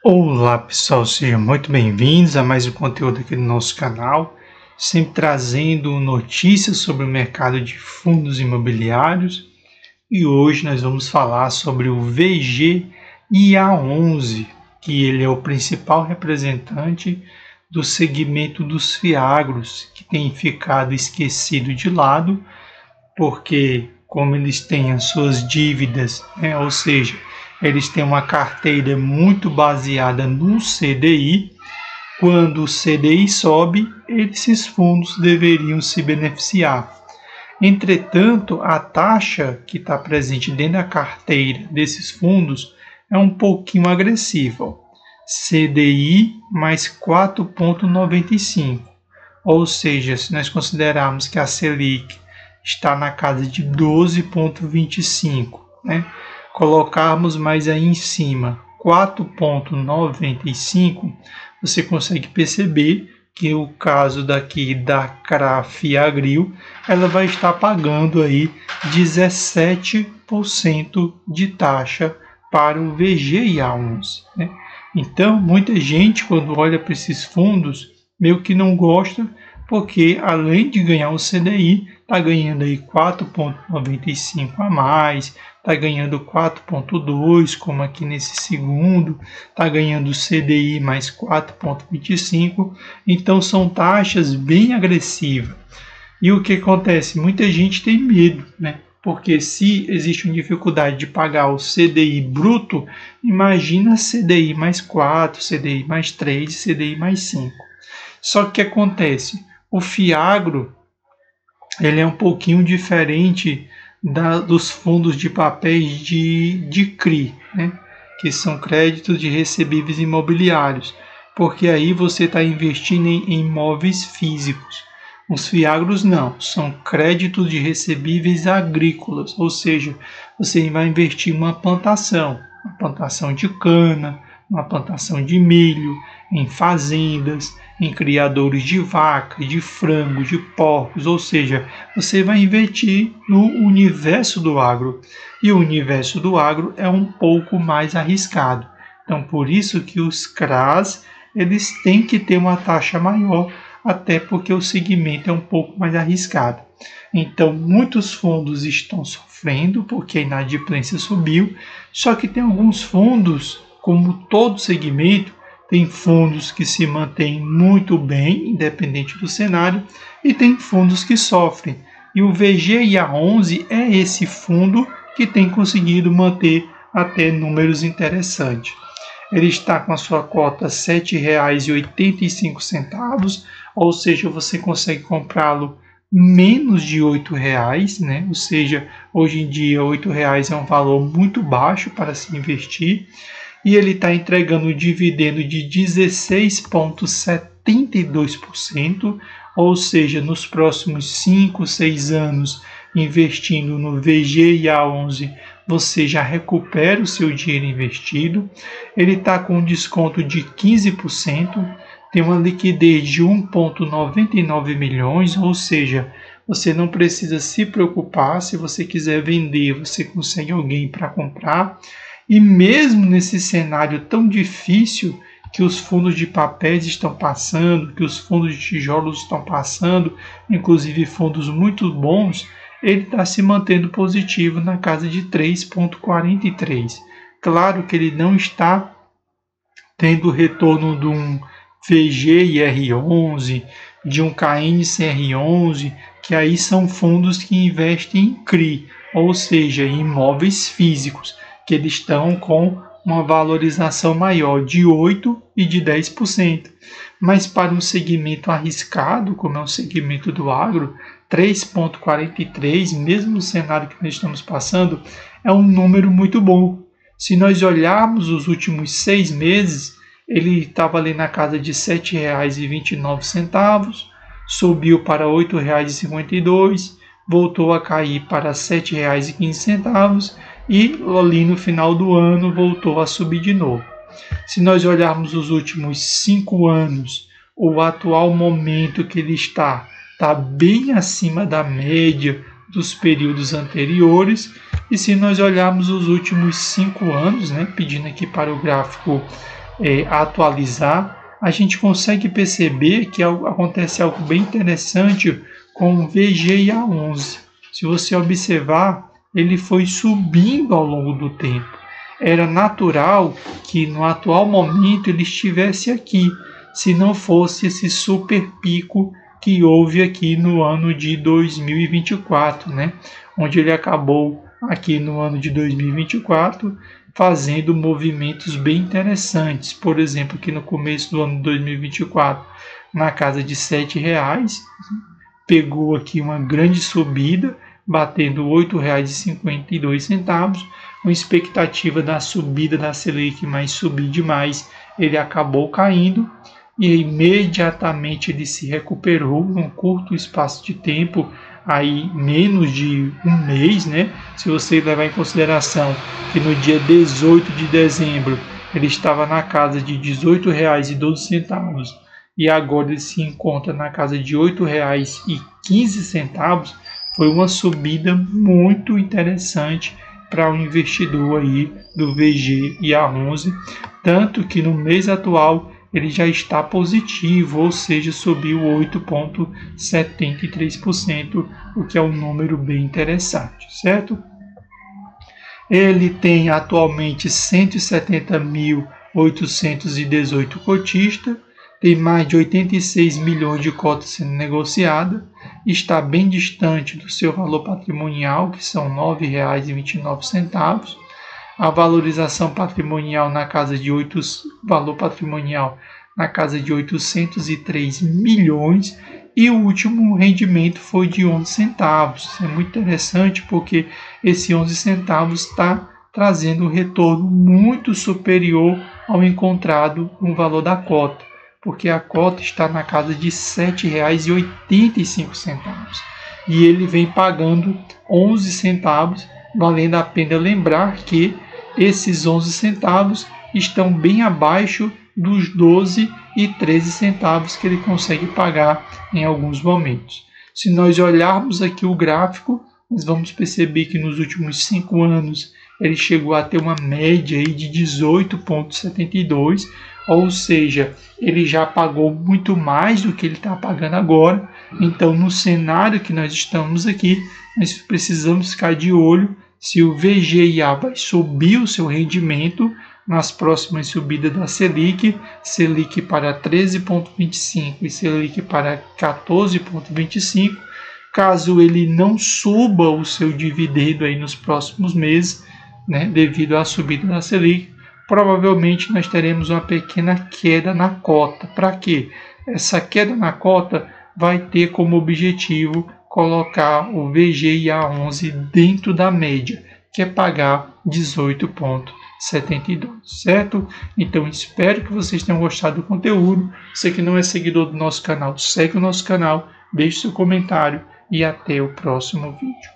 Olá pessoal, sejam muito bem-vindos a mais um conteúdo aqui do nosso canal, sempre trazendo notícias sobre o mercado de fundos imobiliários. E hoje nós vamos falar sobre o VGIA11, que ele é o principal representante do segmento dos fiagros, que tem ficado esquecido de lado, porque como eles têm as suas dívidas, ou seja, eles têm uma carteira muito baseada no CDI. Quando o CDI sobe, esses fundos deveriam se beneficiar. Entretanto, a taxa que está presente dentro da carteira desses fundos é um pouquinho agressiva. CDI mais 4,95. Ou seja, se nós considerarmos que a Selic está na casa de 12,25, colocarmos mais aí em cima 4,95, você consegue perceber que o caso daqui da CRA Fiagril, ela vai estar pagando aí 17% de taxa para o VGIA11. Então, muita gente, quando olha para esses fundos, meio que não gosta, porque além de ganhar o CDI, está ganhando aí 4,95 a mais, está ganhando 4,2, como aqui nesse segundo, está ganhando CDI mais 4,25, então são taxas bem agressivas. E o que acontece? Muita gente tem medo, porque se existe uma dificuldade de pagar o CDI bruto, imagina CDI mais 4, CDI mais 3 e CDI mais 5. Só que o que acontece? O Fiagro, ele é um pouquinho diferente dos fundos de papéis de CRI, que são créditos de recebíveis imobiliários, porque aí você está investindo em imóveis físicos. Os Fiagros não, são créditos de recebíveis agrícolas, ou seja, você vai investir em uma plantação de cana, uma plantação de milho, em fazendas, em criadores de vaca, de frango, de porcos, ou seja, você vai investir no universo do agro. E o universo do agro é um pouco mais arriscado. Então, por isso que os CRAs, eles têm que ter uma taxa maior, até porque o segmento é um pouco mais arriscado. Então, muitos fundos estão sofrendo porque a inadimplência subiu, só que tem alguns fundos, como todo segmento, tem fundos que se mantêm muito bem, independente do cenário, e tem fundos que sofrem. E o VGIA11 é esse fundo que tem conseguido manter até números interessantes. Ele está com a sua cota R$ 7,85, ou seja, você consegue comprá-lo menos de R$ 8,00, ou seja, hoje em dia R$ 8,00 é um valor muito baixo para se investir. E ele está entregando um dividendo de 16,72%, ou seja, nos próximos 5, 6 anos, investindo no VGIA11, você já recupera o seu dinheiro investido. Ele está com um desconto de 15%, tem uma liquidez de 1,99 milhões, ou seja, você não precisa se preocupar. Se você quiser vender, você consegue alguém para comprar. E mesmo nesse cenário tão difícil que os fundos de papéis estão passando, que os fundos de tijolos estão passando, inclusive fundos muito bons, ele está se mantendo positivo na casa de 3,43. Claro que ele não está tendo retorno de um VGIR11, de um KNCR11, que aí são fundos que investem em CRI, ou seja, em imóveis físicos, que eles estão com uma valorização maior de 8% e de 10%. Mas para um segmento arriscado, como é o segmento do agro, 3,43, mesmo no cenário que nós estamos passando, é um número muito bom. Se nós olharmos os últimos 6 meses, ele estava ali na casa de R$ 7,29, subiu para R$ 8,52, voltou a cair para R$ 7,15 e ali no final do ano voltou a subir de novo. Se nós olharmos os últimos 5 anos, o atual momento que ele está bem acima da média dos períodos anteriores. E se nós olharmos os últimos 5 anos, pedindo aqui para o gráfico atualizar, a gente consegue perceber que acontece algo bem interessante com o VGIA11. Se você observar, ele foi subindo ao longo do tempo. Era natural que no atual momento ele estivesse aqui, se não fosse esse super pico que houve aqui no ano de 2024, né? Onde ele acabou aqui no ano de 2024 fazendo movimentos bem interessantes. Por exemplo, aqui no começo do ano de 2024, na casa de R$ 7,00, pegou aqui uma grande subida, batendo R$ 8,52, com expectativa da subida da Selic, mas subir demais, ele acabou caindo e imediatamente ele se recuperou num curto espaço de tempo, aí menos de um mês, né? Se você levar em consideração que no dia 18 de dezembro ele estava na casa de R$ 18,12 e agora ele se encontra na casa de R$ 8,15, foi uma subida muito interessante para o investidor aí do VGIA11, tanto que no mês atual ele já está positivo, ou seja, subiu 8,73%, o que é um número bem interessante, certo? Ele tem atualmente 170.818 cotistas, tem mais de 86 milhões de cotas sendo negociadas, está bem distante do seu valor patrimonial, que são R$ 9,29. A valorização patrimonial na casa de valor patrimonial na casa de 803 milhões e o último rendimento foi de 11 centavos. Isso é muito interessante porque esse 11 centavos está trazendo um retorno muito superior ao encontrado no valor da cota, porque a cota está na casa de R$ 7,85 e ele vem pagando 11 centavos, valendo a pena lembrar que esses 11 centavos estão bem abaixo dos 12 e 13 centavos que ele consegue pagar em alguns momentos. Se nós olharmos aqui o gráfico, nós vamos perceber que nos últimos 5 anos ele chegou a ter uma média aí de 18,72, ou seja, ele já pagou muito mais do que ele está pagando agora. Então, no cenário que nós estamos aqui, nós precisamos ficar de olho se o VGIA vai subir o seu rendimento nas próximas subidas da Selic para 13,25 e Selic para 14,25. Caso ele não suba o seu dividendo aí nos próximos meses, né, devido à subida da Selic, provavelmente nós teremos uma pequena queda na cota. Para quê? Essa queda na cota vai ter como objetivo colocar o VGIA11 dentro da média, que é pagar 18,72, certo? Então espero que vocês tenham gostado do conteúdo. Você que não é seguidor do nosso canal, segue o nosso canal, deixe seu comentário e até o próximo vídeo.